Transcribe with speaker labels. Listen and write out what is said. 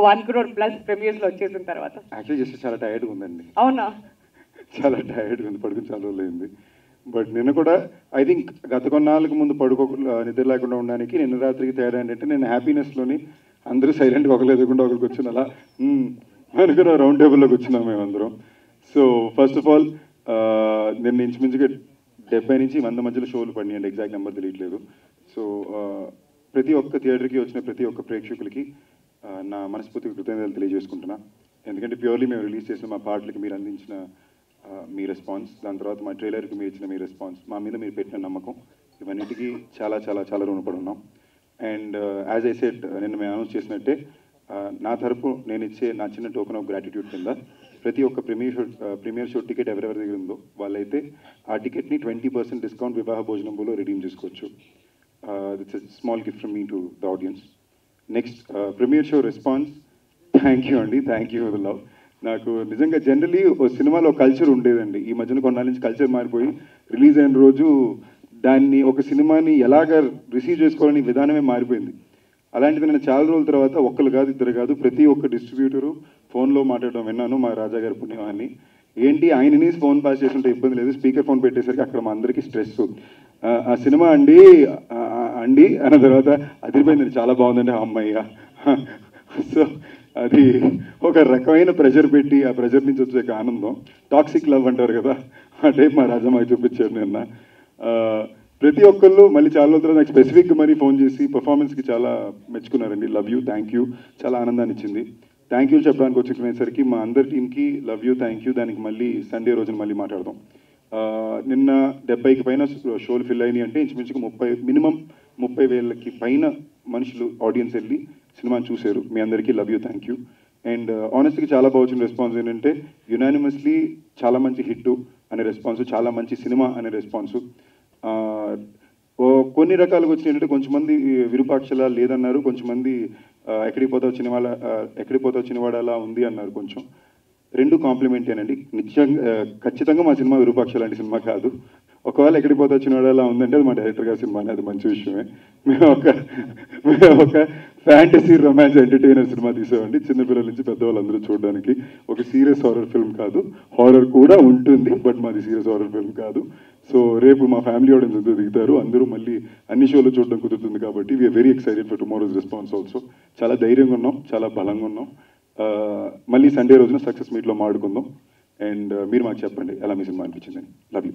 Speaker 1: 1 crore plus premieres లో వచ్చేసిన తర్వాత
Speaker 2: యాక్చువల్లీ జస్ట్ చాలా టైర్డ్గా ఉందండి.
Speaker 1: అవునా?
Speaker 2: చాలా టైర్డ్గా ఉంది, పడుకుని చాలా రోజులైంది. బట్ నిన్న కూడా ఐ థింక్ గత కొన్నాళ్ళకి ముందు నిద్ర లేకుండా ఉండడానికి నిన్న రాత్రికి తేడా ఏంటంటే నేను హ్యాపీనెస్లోని అందరూ సైలెంట్గా ఒకరు ఎదుర్కొంటే ఒకరికి వచ్చిన అలా అనుకున్న రౌండ్ టేబుల్లోకి వచ్చినాం మేమందరం. సో ఫస్ట్ ఆఫ్ ఆల్ నిన్న ఇంచుమించుగా 70 నుంచి 100 మధ్యలో షోలు పడినాయండి, ఎగ్జాక్ట్ నెంబర్ తెలియట్లేదు. సో ప్రతి ఒక్క థియేటర్కి వచ్చిన ప్రతి ఒక్క ప్రేక్షకులకి నా మనస్ఫూర్తిగా కృతజ్ఞతలు తెలియజేసుకుంటున్నా. ఎందుకంటే ప్యూర్లీ మేము రిలీజ్ చేసిన మా పాటలకి మీరు అందించిన మీ రెస్పాన్స్, దాని తర్వాత మా ట్రైలర్కి మీరు ఇచ్చిన మీ రెస్పాన్స్, మా మీద మీరు పెట్టిన నమ్మకం, ఇవన్నిటికీ చాలా చాలా చాలా రుణపడి ఉన్నాం. అండ్ యాజ్ ఐ సెడ్, నిన్న మేము అనౌన్స్ చేసినట్టే నా తరపు నేను ఇచ్చే నా చిన్న టోకెన్ ఆఫ్ గ్రాటిట్యూడ్ కింద ప్రతి ఒక్క ప్రీమియర్ షో టికెట్ ఎవరెవరి దగ్గర ఉందో వాళ్ళైతే ఆ టికెట్ని 20% డిస్కౌంట్ వివాహ భోజనంలో రిడీమ్ చేసుకోవచ్చు. It's a small gift from me to the audience. Next premiere show response, thank you అండి, thank you for the love. నాకు నిజంగా జనరలీ ఓ సినిమాలో కల్చర్ ఉండేదండి. ఈ మధ్యన కొన్నాళ్ళ నుంచి కల్చర్ మారిపోయి రిలీజ్ అయిన రోజు దాన్ని ఒక సినిమాని ఎలాగ రిసీవ్ చేసుకోవాలని విధానమే మారిపోయింది. అలాంటిది నేను చాలా రోజుల తర్వాత ఒక్కరు కాదు ఇద్దరు కాదు ప్రతి ఒక్క డిస్ట్రిబ్యూటరు ఫోన్లో మాట్లాడడం విన్నాను. మా రాజా గారి పుణ్యమాన్ని ఏంటి ఆయనని ఫోన్ పాస్ చేస్తుంటే ఇబ్బంది లేదు, స్పీకర్ ఫోన్ పెట్టేసరికి అక్కడ మా అందరికీ స్ట్రెస్. ఆ సినిమా అండి అండి అన్న తర్వాత అదిరిపోయిందండి, చాలా బాగుందండి అమ్మయ్య. సో అది ఒక రకమైన ప్రెషర్ పెట్టి ఆ ప్రెషర్ నుంచి వచ్చే ఆనందం, టాక్సిక్ లవ్ అంటారు కదా, ఆ టైప్ మా రాజా మాకు చూపించారు నిన్న. ప్రతి ఒక్కళ్ళు మళ్ళీ చాలా రోజులు నాకు స్పెసిఫిక్గా మరీ ఫోన్ చేసి పర్ఫార్మెన్స్కి చాలా మెచ్చుకున్నారండి. లవ్ యూ, థ్యాంక్ యూ, చాలా ఆనందాన్ని ఇచ్చింది. థ్యాంక్ యూ చెప్పడానికి వచ్చుకునేసరికి మా అందరి టీంకి లవ్ యూ, థ్యాంక్ యూ. దానికి మళ్ళీ సండే రోజున మళ్ళీ మాట్లాడదాం. నిన్న 70కి పైన షోలు ఫిల్ అయినాయి అంటే ఇంచుమించుగా మినిమం 30,000కి పైన మనుషులు ఆడియన్స్ వెళ్ళి సినిమాని చూశారు. మీ అందరికీ love you, thank you. And ఆనెస్ట్గా చాలా బాగా వచ్చిన రెస్పాన్స్ ఏంటంటే యునానిమస్లీ చాలా మంచి హిట్ అనే రెస్పాన్స్, చాలా మంచి సినిమా అనే రెస్పాన్సు. కొన్ని రకాలుగా వచ్చినాయి ఏంటంటే కొంచెంమంది విరూపాక్షలా లేదన్నారు, కొంచెంమంది ఎక్కడికి పోతావు చిన్నవాడు అలా ఉంది అన్నారు. కొంచెం రెండు కాంప్లిమెంటేనండి. నిజంగా ఖచ్చితంగా మా సినిమా విరూపాక్ష లాంటి సినిమా కాదు. ఒకవేళ ఎక్కడికి పోతా చిన్నవాడు అలా ఉందంటే అది మా డైరెక్టర్ గారి సినిమా, అది మంచి విషయమే. మేము ఒక ఫ్యాంటసీ రొమాన్స్ ఎంటర్టైనర్ సినిమా తీసామండి, చిన్నపిల్లల నుంచి పెద్దవాళ్ళందరూ చూడడానికి. ఒక సీరియస్ హారర్ ఫిల్మ్ కాదు, హారర్ కూడా ఉంటుంది బట్ మాది సీరియస్ హారర్ ఫిల్మ్ కాదు. సో రేపు మా ఫ్యామిలీ ఆడియన్స్ అందరూ దిగుతారు, అందరూ మళ్ళీ అన్ని షోలు చూడడం కుదురుతుంది. కాబట్టి we are very excited for tomorrow's response also. చాలా ధైర్యంగా ఉన్నాం, చాలా బలంగా ఉన్నాం. మళ్ళీ సండే రోజున సక్సెస్ మీట్లో మాడుకుందాం. అండ్ మీరు మాకు చెప్పండి ఎలా మీ సినిమా అనిపించిందని. Love you.